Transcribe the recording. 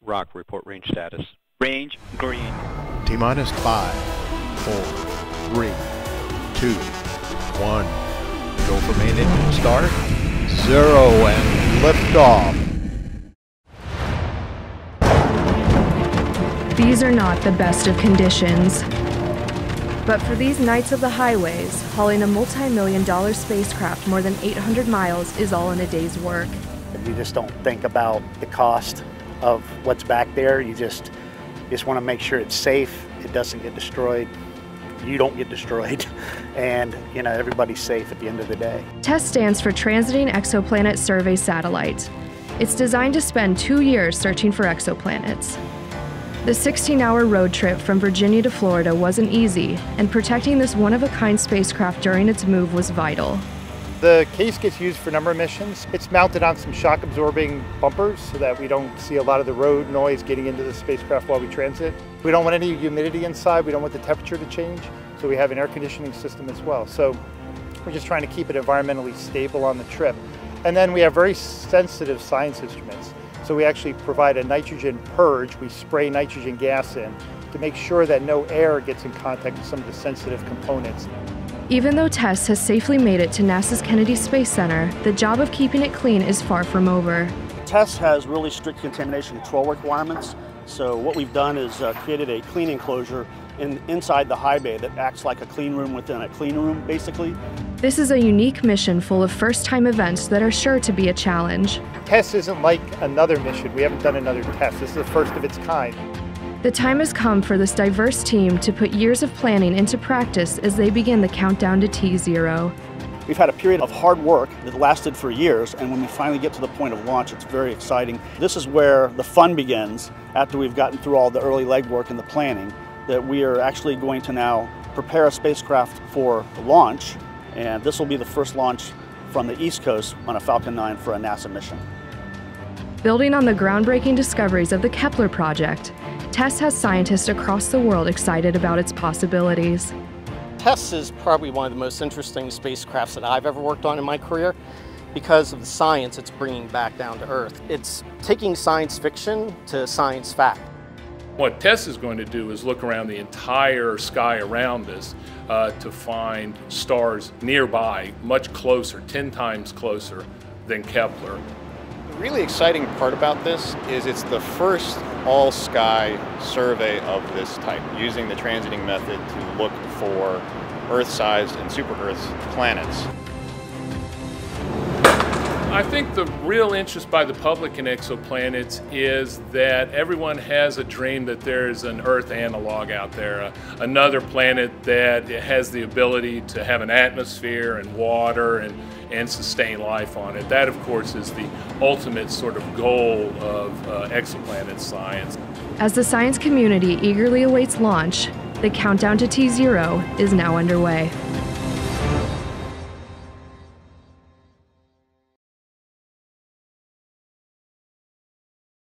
Rock, report range status. Range green. T-minus 5, 4, 3, 2, 1. Go for main engine start. 0 and liftoff. These are not the best of conditions. But for these knights of the highways, hauling a multi-million-dollar spacecraft more than 800 miles is all in a day's work. You just don't think about the cost of what's back there. You just want to make sure it's safe, it doesn't get destroyed, you don't get destroyed, and everybody's safe at the end of the day. TESS stands for Transiting Exoplanet Survey Satellite. It's designed to spend 2 years searching for exoplanets. The 16-hour road trip from Virginia to Florida wasn't easy, and protecting this one-of-a-kind spacecraft during its move was vital. The case gets used for a number of missions. It's mounted on some shock-absorbing bumpers so that we don't see a lot of the road noise getting into the spacecraft while we transit. We don't want any humidity inside, we don't want the temperature to change, so we have an air conditioning system as well. So we're just trying to keep it environmentally stable on the trip. And then we have very sensitive science instruments. So we actually provide a nitrogen purge. We spray nitrogen gas in to make sure that no air gets in contact with some of the sensitive components. Even though TESS has safely made it to NASA's Kennedy Space Center, the job of keeping it clean is far from over. TESS has really strict contamination control requirements. So what we've done is created a clean enclosure inside the high bay that acts like a clean room within a clean room, basically. This is a unique mission full of first-time events that are sure to be a challenge. TESS isn't like another mission. We haven't done another TESS. This is the first of its kind. The time has come for this diverse team to put years of planning into practice as they begin the countdown to T0. We've had a period of hard work that lasted for years, and when we finally get to the point of launch, it's very exciting. This is where the fun begins after we've gotten through all the early legwork and the planning, that we are actually going to now prepare a spacecraft for launch, and this will be the first launch from the East Coast on a Falcon 9 for a NASA mission. Building on the groundbreaking discoveries of the Kepler project, TESS has scientists across the world excited about its possibilities. TESS is probably one of the most interesting spacecrafts that I've ever worked on in my career because of the science it's bringing back down to Earth. It's taking science fiction to science fact. What TESS is going to do is look around the entire sky around us to find stars nearby, much closer, 10 times closer than Kepler. The really exciting part about this is it's the first all-sky survey of this type, using the transiting method to look for Earth-sized and super-Earth planets. I think the real interest by the public in exoplanets is that everyone has a dream that there's an Earth analog out there, another planet that has the ability to have an atmosphere and water and sustain life on it. That, of course, is the ultimate sort of goal of exoplanet science. As the science community eagerly awaits launch, the countdown to T0 is now underway.